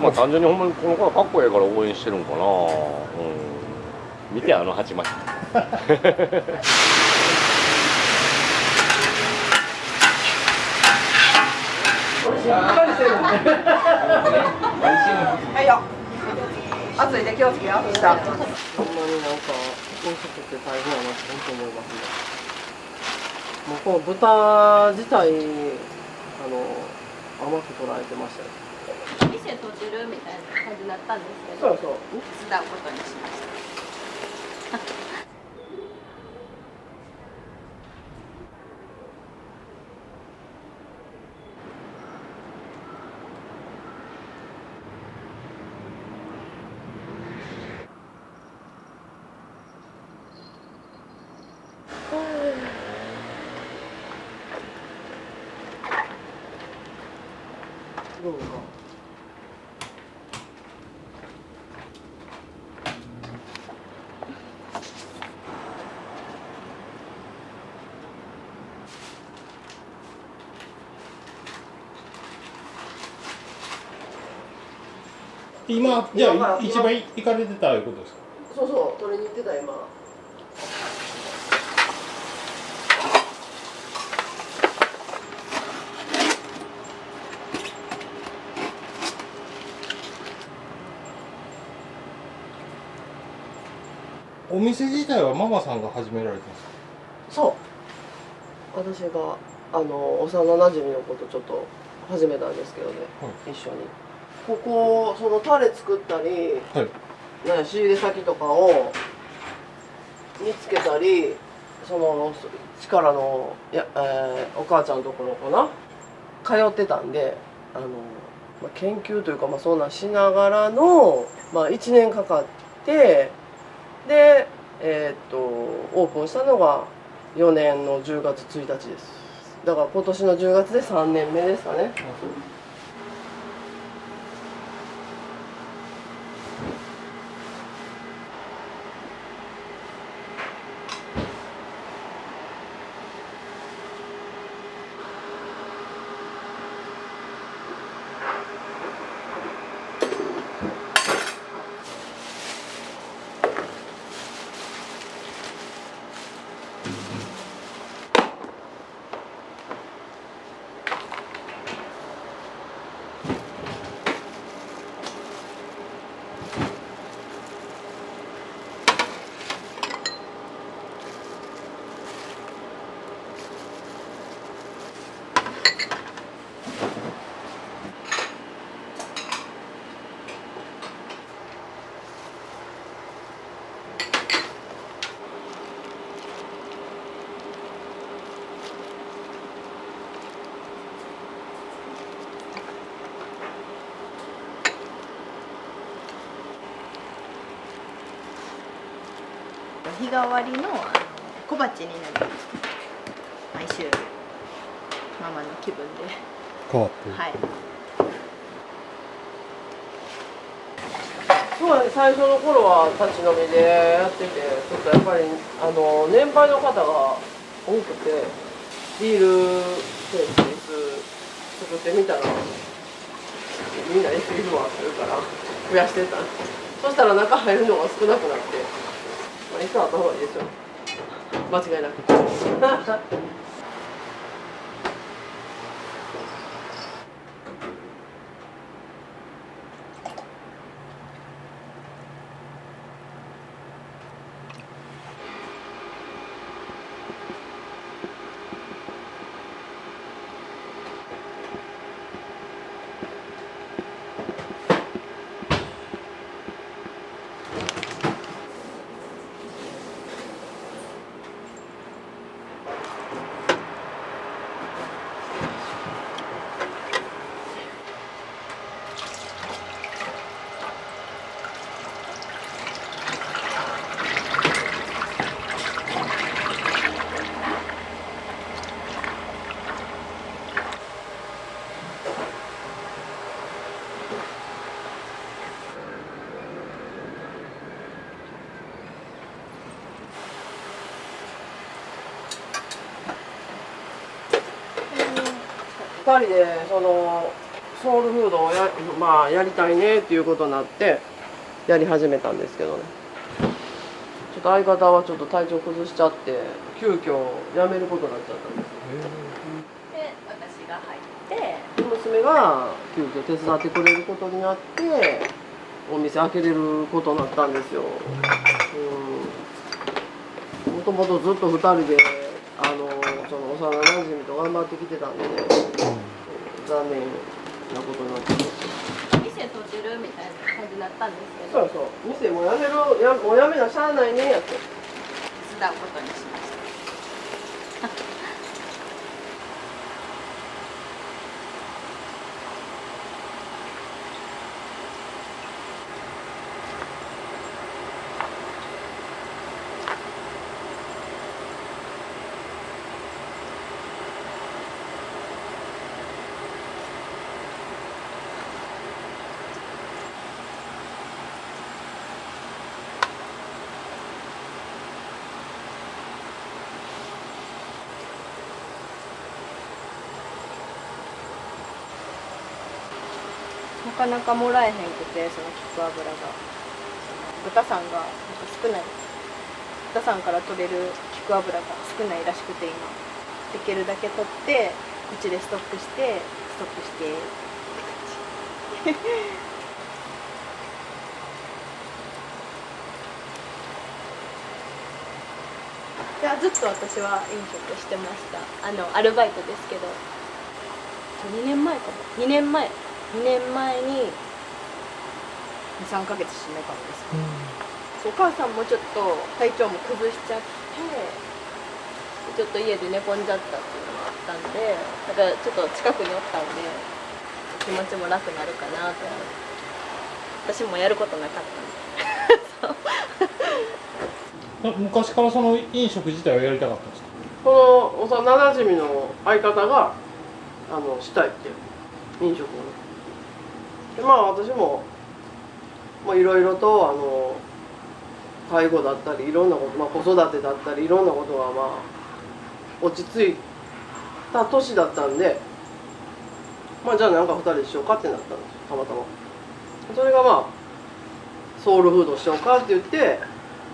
まあ単純にほんまにこの子はかっこええから応援してるんかな。うん。見て鉢巻き。はいよ。暑いで気をつけよ。下。ほんまになんか飲食って大変やなって本当思いますね。もうこの豚自体甘く捉えてましたよ。店閉じるみたいな感じだったんですけど、そうそう。手伝うことにしました。どうか。今じゃあ一番行かれてたいうことですか。そうそう取りに行ってた今。お店自体はママさんが始められたんですか。そう私が幼馴染の子とちょっと始めたんですけどね、一緒にここそのタレ作ったり、なんや仕入れ先とかを見つけたりその力のお母ちゃんのところかな通ってたんで研究というか、そんなんしながらの、1年かかってで、オープンしたのが4年の10月1日です。だから今年の10月で3年目ですかね。日替わりの小鉢になります。毎週ママの気分で変わってる。はい。そうやね、最初の頃は立ち飲みでやっててちょっとやっぱり年配の方が多くてビールケース作ってみたらみんな S いるわって言うから増やしてた。そしたら中入るのが少なくなって、餌あった方がいいですよ間違いなく。2人でソウルフードをまあ、やりたいねっていうことになってやり始めたんですけどね。ちょっと相方はちょっと体調崩しちゃって急遽辞めることになっちゃったんですよ。で私が入って娘が急遽手伝ってくれることになってお店開けれることになったんですよ。もともとずっと2人でその幼なじみと頑張ってきてたんでね、残念なことになってます。店閉じるみたいな感じになったんですけど、そうそう、店もうやめる、もうやめなしゃあないねやって手伝うことにしました。なかなかもらえへんくて、その菊油が豚さんが少ない、豚さんから取れる菊油が少ないらしくて、今できるだけ取ってうちでストックしていや、ずっと私は飲食してました。アルバイトですけど、2年前かも、2年前に2、3ヶ月閉めたんですよ。お母さんもちょっと体調も崩しちゃって、ちょっと家で寝込んじゃったっていうのもあったんで、だからちょっと近くにおったんで気持ちも楽になるかなと思って、私もやることなかったんで昔からその飲食自体はやりたかったんですか？この幼なじみの相方がしたいって飲食をね。でまあ私もいろいろと介護だったりいろんなこと、子育てだったりいろんなことが落ち着いた年だったんで、じゃあなんか2人しようかってなったんですよ、たまたま。それがソウルフードしようかって言って、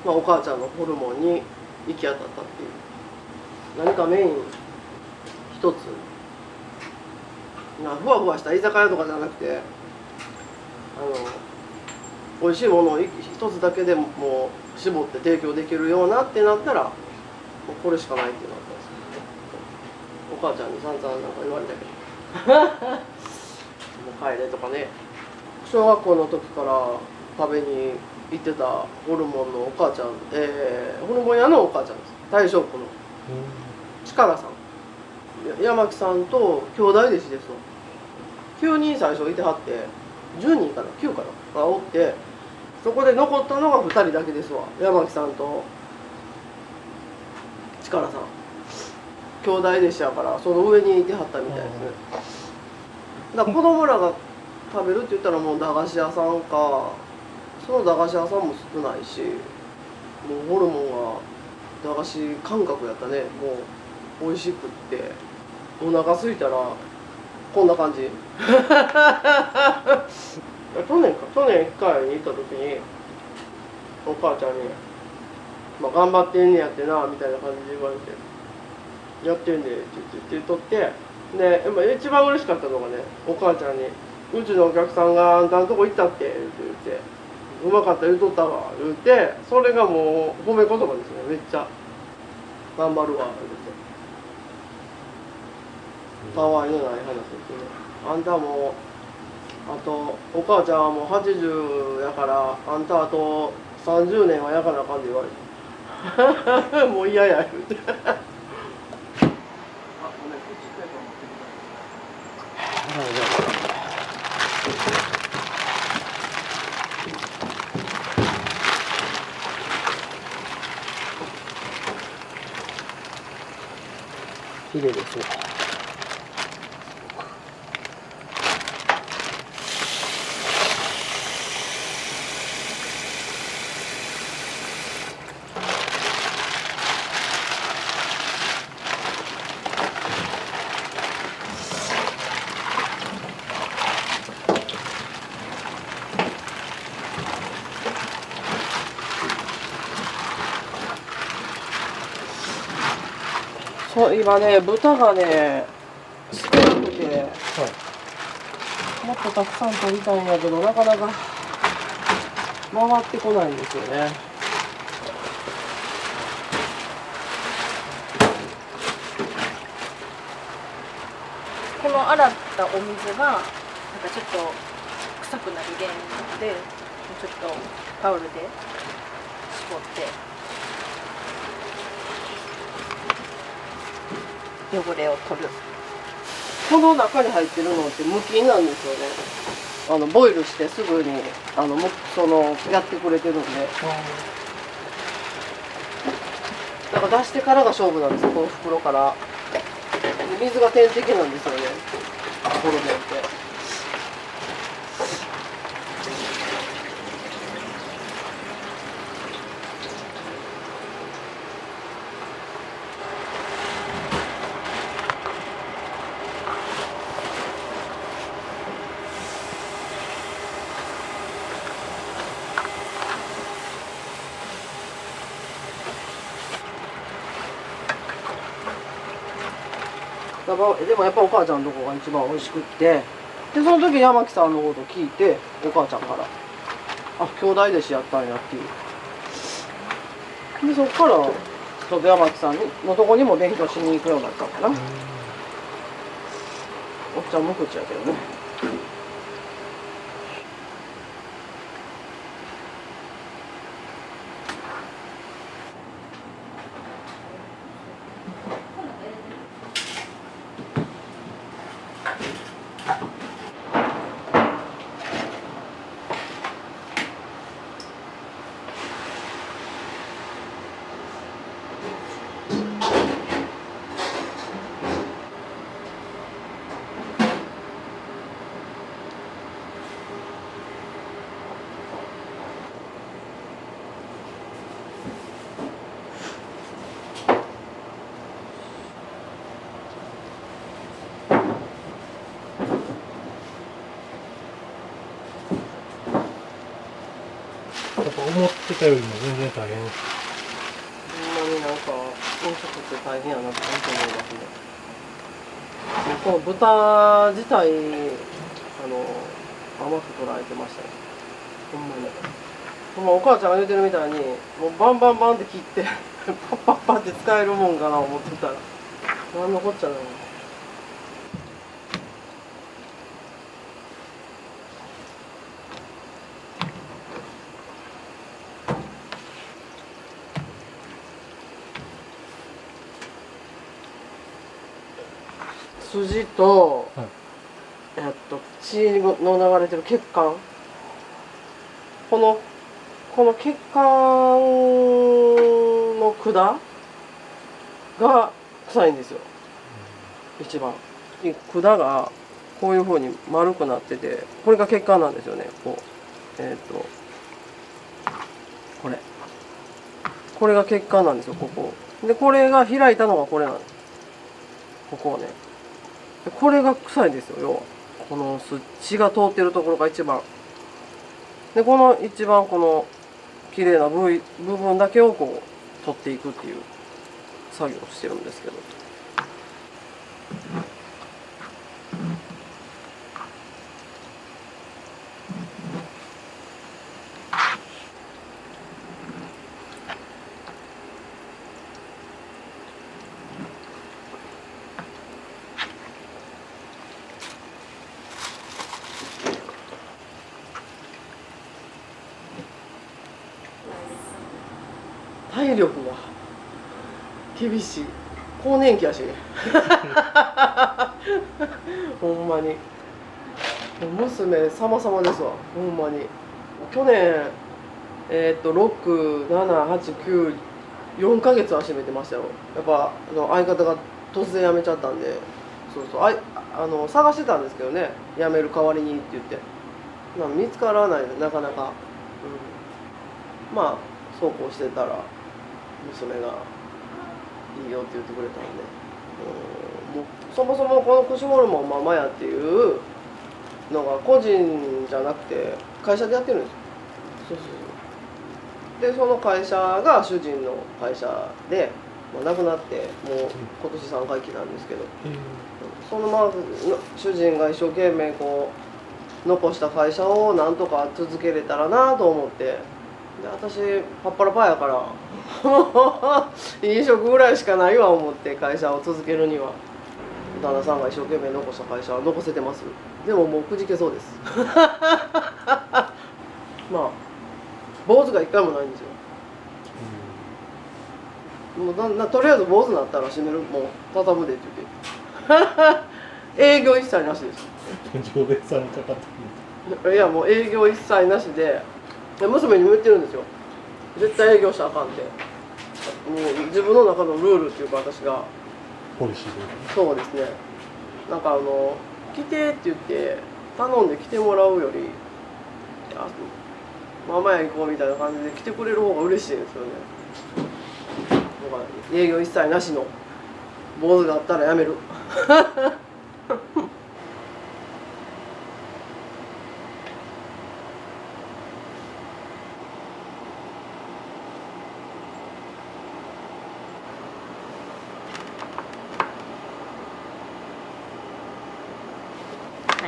お母ちゃんのホルモンに行き当たったっていう。何かメイン一つふわふわした居酒屋とかじゃなくて美味しいものを一つだけでももう絞って提供できるようなってなったらもうこれしかないってなったんですけどね。お母ちゃんに散々なんか言われたけどもう帰れとかね。小学校の時から食べに行ってたホルモンのお母ちゃん、ホルモン屋のお母ちゃんです。大正区の力さん、山木さんと兄弟弟子ですわ。9人最初いてはって10人かな9かながおって、そこで残ったのが2人だけですわ。山木さんと力さん兄弟弟子やからその上にいてはったみたいですね。だから子供らが食べるって言ったらもう駄菓子屋さんか、その駄菓子屋さんも少ないし、もうホルモンが駄菓子感覚やったね。もう美味しくってお腹空いたらこんな感じ去年1回に行った時にお母ちゃんに「頑張ってんねやってな」みたいな感じで言われて「やってんね」って言っとって、で一番嬉しかったのがね、お母ちゃんに「うちのお客さんがあんたのとこ行ったって」って言って「うまかった言うとったわ」言うて、それがもう褒め言葉ですね。めっちゃ「頑張るわ」言うて。たわいのない話ですね。あんたもあとお母ちゃんはもう80やからあんたあと30年はやかなあかんで言われてもう嫌や言うてあ、ごめん、プチペーパー持ってきた。綺麗ですね。今ね豚がね少なくて、もっとたくさん取りたいんやけどなかなか回ってこないんですよね。この洗ったお水がなんかちょっと臭くなる原因なので、ちょっとタオルで絞って汚れを取る。この中に入ってるのって無菌なんですよね。ボイルしてすぐにやってくれてるんで、だから出してからが勝負なんですよ、この袋から。で水が天敵なんですよね、コロネって。でもやっぱお母ちゃんのとこが一番美味しくって、でその時山木さんのこと聞いて、お母ちゃんからあ、兄弟弟子やったんやっていう。でそっからちょっと山木さんのとこにも勉強しに行くようになったのかな。おっちゃん無口やけどね。やっぱ思ってたよりも全然大変。ほんまになんか飲食って大変やなって本当思いますね。この豚自体甘く捉えてましたね。ほんまに。ほんまお母ちゃんが言うてるみたいにもうバンバンバンって切ってパッパッパって使えるもんかな思ってたらなんのこっちゃない。筋と、はい血の流れてる血管、この血管の管が臭いんですよ、一番。管がこういう風に丸くなってて、これが血管なんですよね。これが血管なんですよ、ここで。これが開いたのがこれなんです、ここをね。これが臭いんですよ、要はこの血が通ってるところが一番で、この一番この綺麗な部分だけをこう取っていくっていう作業をしてるんですけど、体力が厳しい。更年期やしほんまに娘様々ですわ、ほんまに。去年6、7、8、9、4ヶ月は占めてましたよ。やっぱ相方が突然辞めちゃったんで、探してたんですけどね、辞める代わりにって言って、見つからないでなかなか、まあそうこうしてたら娘がいいよって言ってくれたんで、もうそもそもこの串ホルモンママヤっていうのが個人じゃなくて会社でやってるんですよ。そうでその会社が主人の会社で、まあ、亡くなってもう今年3回忌なんですけど、そのまま主人が一生懸命こう残した会社をなんとか続けれたらなと思って、で私パッパラパーやから飲食ぐらいしかないわ思って会社を続けるには。旦那さんが一生懸命残した会社は残せてます。でももうくじけそうですまあ坊主が一回もないんですよ。もうとりあえず坊主になったら閉める、もう畳むでって言って営業一切なしです。常連さんにかかってくる。いやもう営業一切なしで、娘にも言ってるんですよ。絶対営業したらあかんって。もう自分の中のルールっていうか、私がポリシーで。そうですね。なんか来てって言って頼んで来てもらうより、ママや行こうみたいな感じで来てくれる方が嬉しいんですよね。だから営業一切なしの坊主があったらやめるは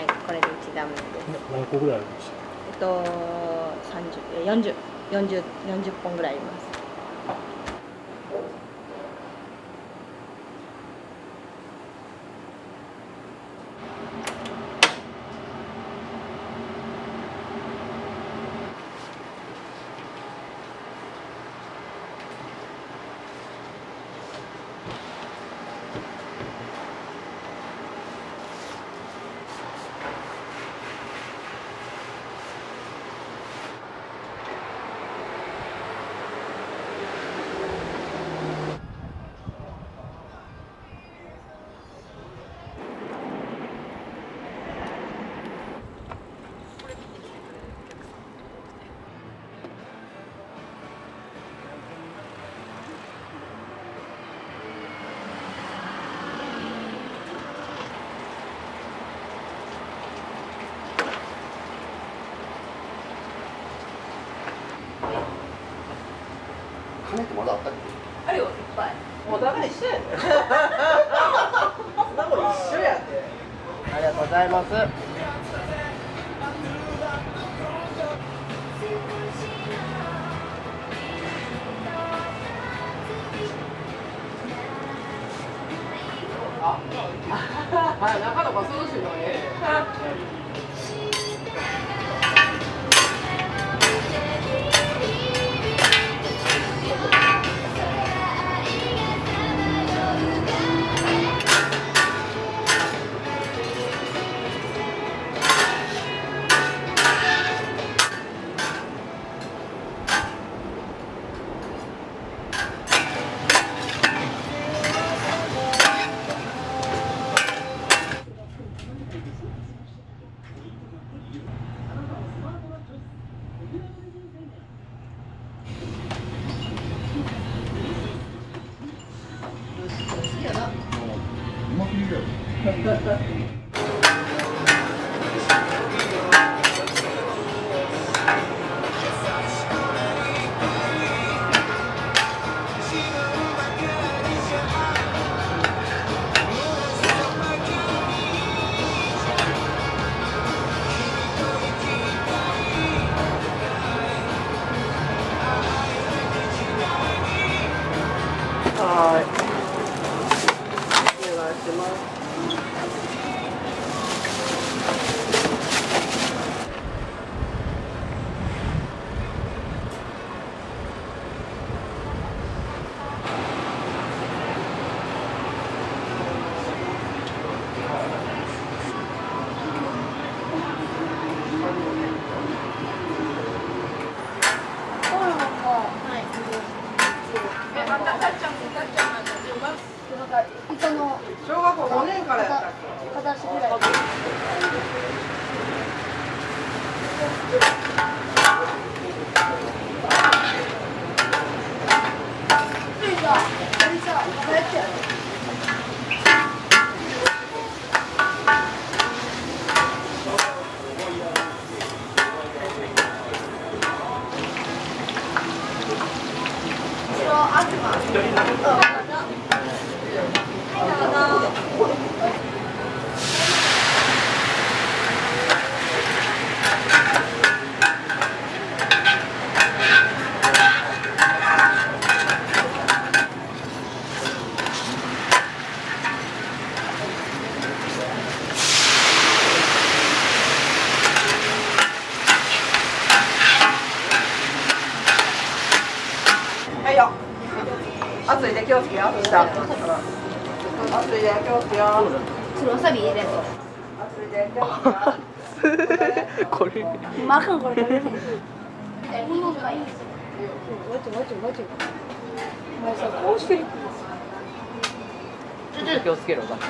い、これで1段目です。何個ぐらいあるんでしょ40本ぐらいあります。金ってまだあったっけ？あるよいっぱい。もうだから一緒やでそんなもん一緒やで。ありがとうございます。なかなか涼しいのね。気をつけよ下熱いで気をつけよそれわさび入れんと熱いで気をつけよこれまかんこれ食べれへんマジお前さこうしてるちょっと気をつけろかで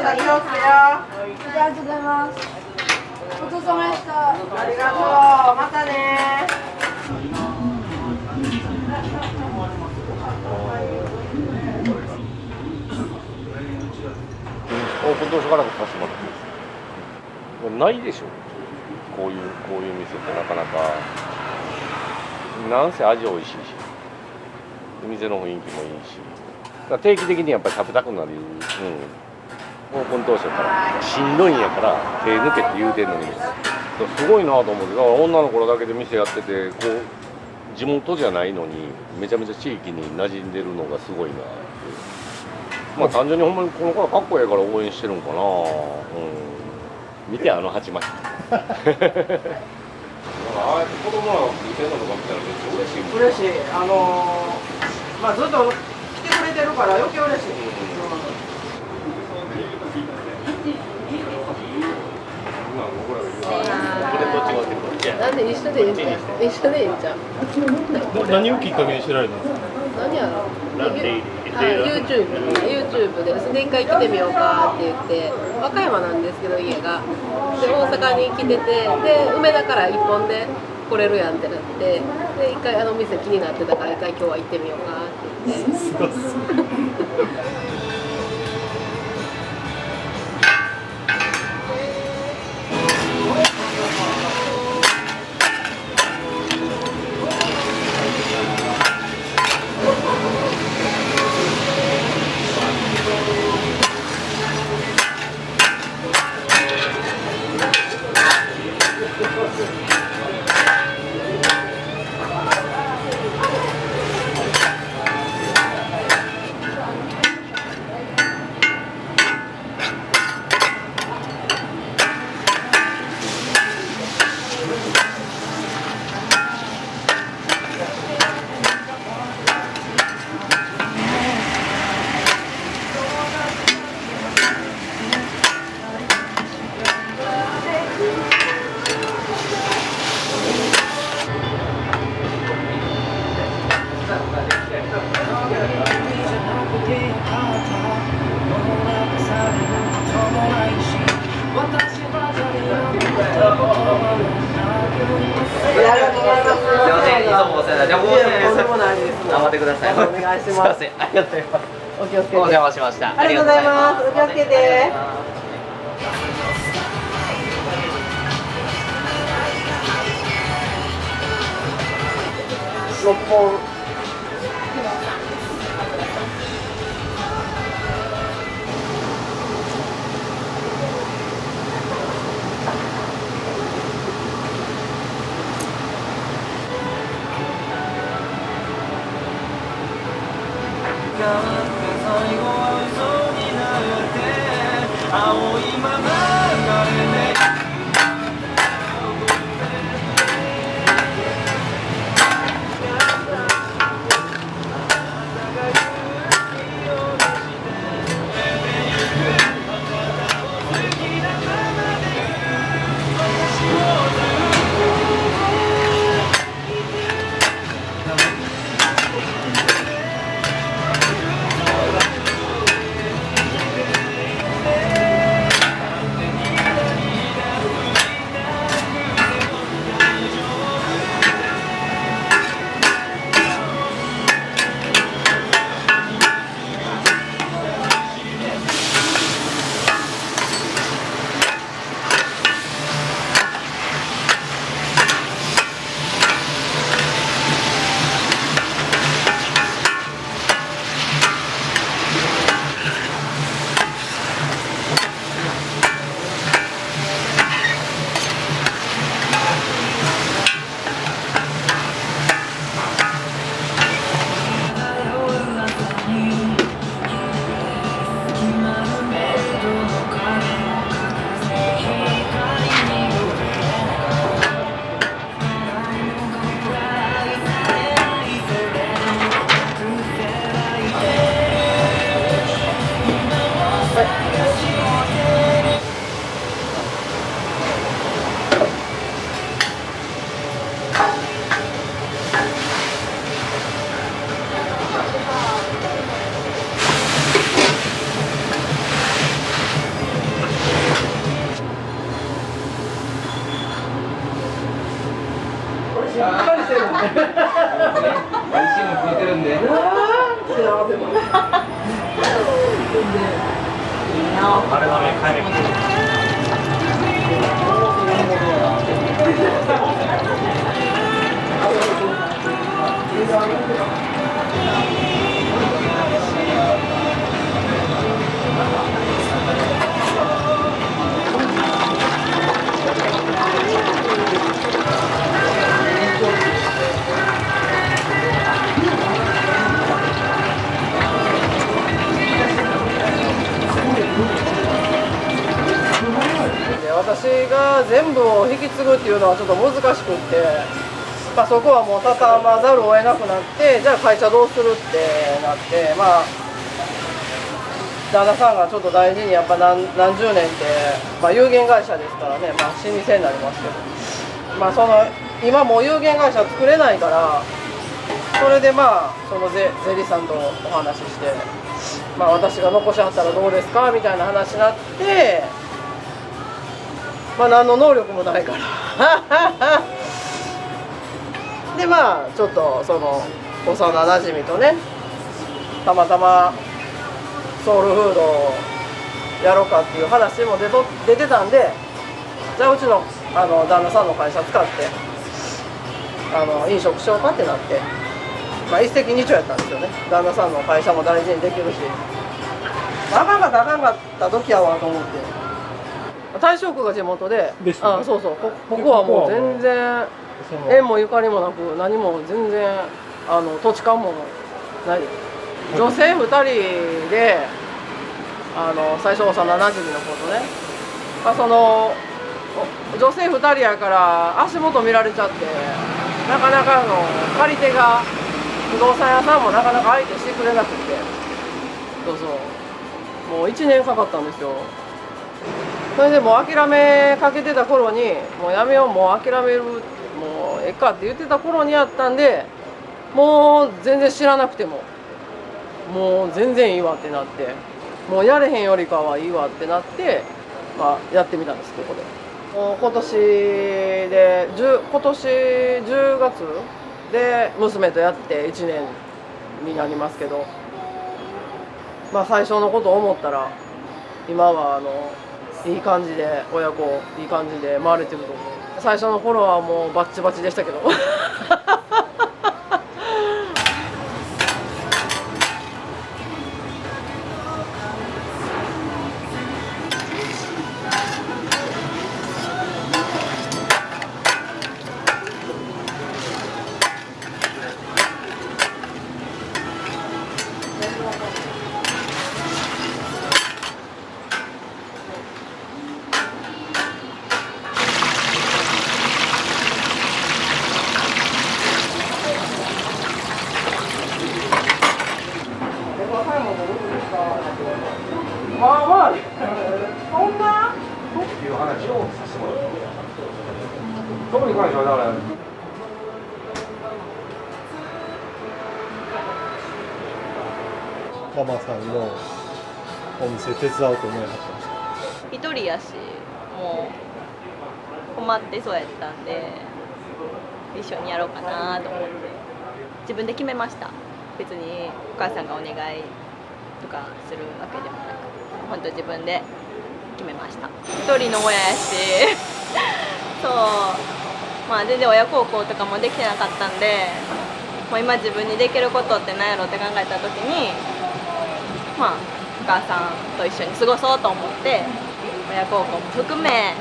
気をつけよありがとうございますごちそうさまでしたありがとうまたねオープン当初からさせてもらっていいですか。ないでしょこういう店ってなかなかなんせ味美味しいし店の雰囲気もいいしだから定期的にやっぱり食べたくなる、オープン当初からしんどいんやから手抜けって言うてんのにすごいなと思ってだから女の子だけで店やっててこう地元じゃないのにめちゃめちゃ地域に馴染んでるのがすごいなってまあ単純にほんまにこの子はかっこええから応援してるんかな、見てあの鉢巻きああやって子供らが見てるのとか見たらめっちゃ嬉しいもん嬉しいまあずっと来てくれてるから余計嬉しい、なんで一緒でいいんじゃん一緒でいいんじゃん何をきっかけに知られたんですか。何やろYouTube でそれで一回来てみようかって言って和歌山なんですけど家がで大阪に来ててで梅田から一本で来れるやんってなってで一回あの店気になってたから一回今日は行ってみようかって言ってすごいっす頑張ってください。お願いします。すいません、ありがとうございます。お気をつけて。お邪魔しました。ありがとうございます。お気をつけて。6本。で私が全部を引き継ぐっていうのはちょっと難しくって、そこはもう畳まざるを得なくなって、じゃあ会社どうするってなって、旦那さんがちょっと大事にやっぱ何十年って、有限会社ですからね、老舗になりますけど、今もう有限会社作れないから、それでそのゼリさんとお話しして、私が残しはったらどうですかみたいな話になって、何の能力もないからでちょっとその幼なじみとね、たまたまソウルフードをやろうかっていう話も出てたんで、じゃあうちの旦那さんの会社使って飲食しようかってなって、一石二鳥やったんですよね。旦那さんの会社も大事にできるし、あかんかった時やわと思って。大正区が地元で、そうそう、ここはもう全然縁もゆかりもなく、何も全然土地勘もない。女性2人で最初幼なじみの子とね、その女性2人やから足元見られちゃって、なかなか借り手が不動産屋さんもなかなか相手してくれなくて、もう1年かかったんですよ。それでもう諦めかけてた頃に、もうやめよう、もう諦める、もうええかって言ってた頃にやったんで、もう全然知らなくてももう全然いいわってなって、もうやれへんよりかはいいわってなって、やってみたんです、ここで。もう今年10月で娘とやって1年になりますけど、最初のことを思ったら今はいい感じで親子いい感じで回れてると思う。最初の頃はもうバッチバチでしたけどそんなっていう話をさせてもらってます。特に関してはだからママさんのお店手伝おうと思いました。一人やし、もう困ってそうやったんで一緒にやろうかなと思って自分で決めました。別にお母さんがお願いとかするわけでもなく、本当自分で決めました。一人の親やしそう、全然親孝行とかもできてなかったんで、もう今自分にできることって何やろって考えた時に、お母さんと一緒に過ごそうと思って親孝行も含め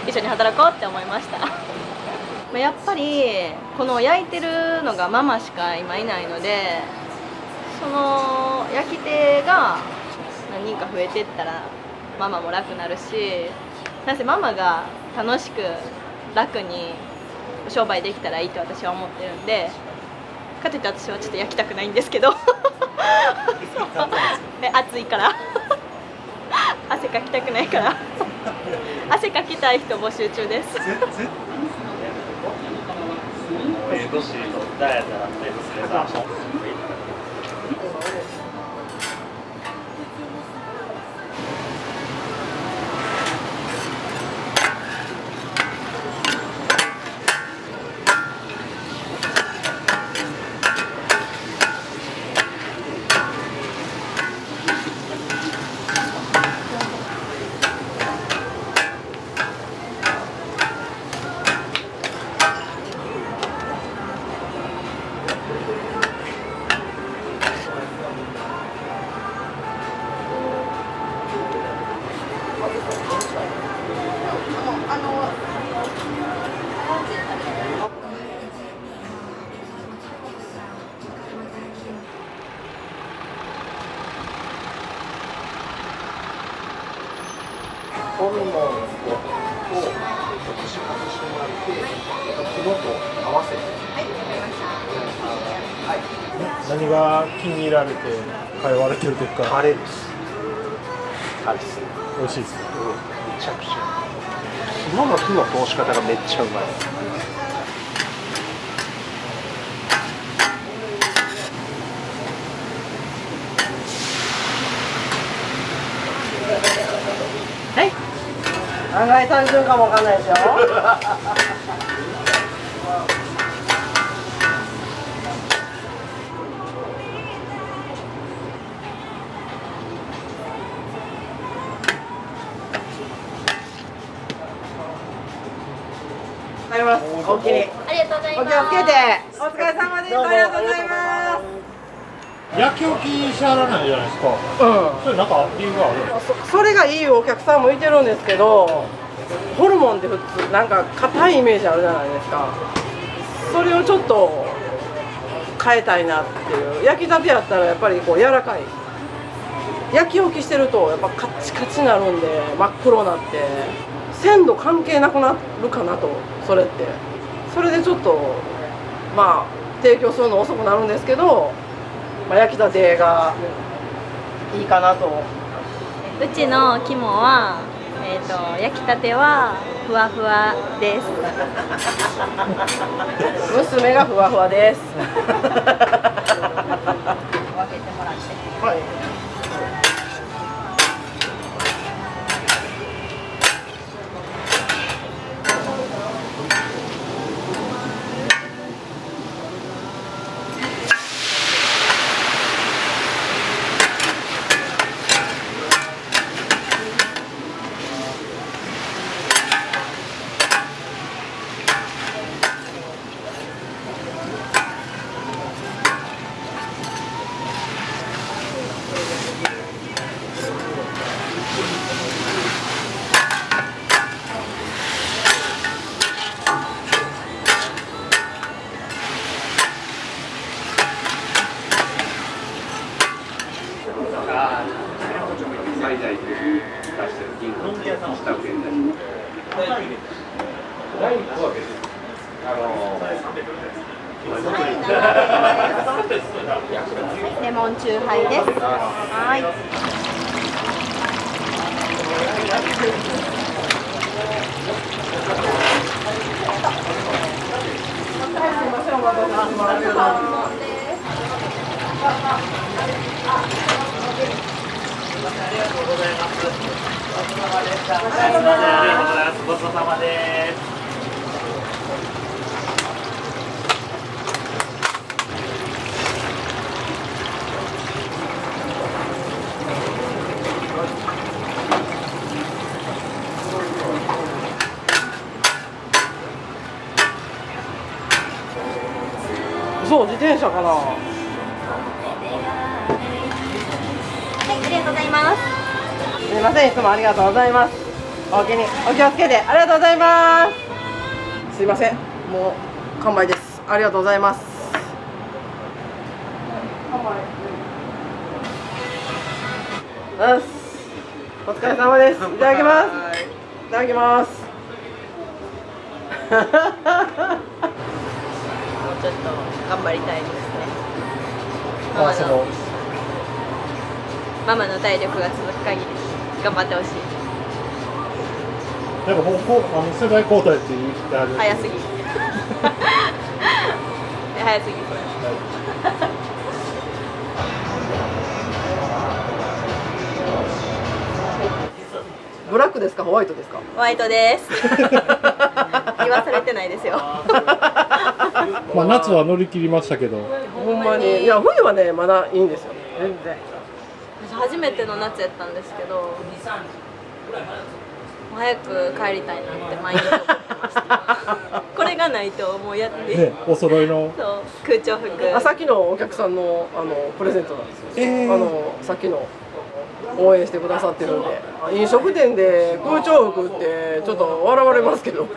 一緒に働こうって思いましたやっぱりこの焼いてるのがママしか今いないので、その焼き手が何人か増えてったらママも楽になるし、なぜママが楽しく楽に商売できたらいいと私は思ってるんで、かといって私はちょっと焼きたくないんですけど暑いから汗かきたくないから汗かきたい人募集中です。ホルモンと串外してもらって肝と合わせて。何が気に入られて通われてるというか。タレです。タレです。美味しいですね。めちゃくちゃ。肝の火の通し方がめっちゃうまい。案外単純かもわかんないですよ。あります。おおきに。ありがとうございます。お気をつけて。お疲れ様です。ありがとうございます。焼き置きしはらないじゃないですか。それなんか理由があるんですか。それがいいお客さんもいてるんですけど、ホルモンって普通なんか硬いイメージあるじゃないですか。それをちょっと変えたいなっていう。焼きたてやったらやっぱりこう柔らかい。焼き置きしてるとやっぱカッチカチになるんで真っ黒になって鮮度関係なくなるかなと。それってそれでちょっとまあ提供するの遅くなるんですけど、まあ、焼きたてがいいかなと。うちの肝は、焼きたてはふわふわです。娘がふわふわです。分けてもらって。はい。最大で出してる銀行の下請けになります。第1個は別にレモンチューハイです。はい。すみません、お待たせしました。ありがとうございます。ごちそうさまでした。ありがとうございます。ごちそうさまです。そう、自転車かな。はい、ありがとうございます。すみません、いつもありがとうございます。お気をつけて、ありがとうございます。すみません、もう完売です。ありがとうございます。お疲れ様です。いただきます。いただきます。もうちょっと頑張りたいですね。ママの体力が続く限り頑張ってほしい。なんかもう世代交代って言ってある。早すぎ。早すぎ。ブラックですか、ホワイトですか。ホワイトです。言わされてないですよ。まあ夏は乗り切りましたけど。ほんまに、いや冬はねまだいいんですよ。全然。初めての夏やったんですけど、早く帰りたいなって毎日思ってました。これがないともうやって、ね、お揃いの。そう空調服。さっきのお客さんのプレゼントなんですよ。さっきの応援してくださってるんで、飲食店で空調服ってちょっと笑われますけど。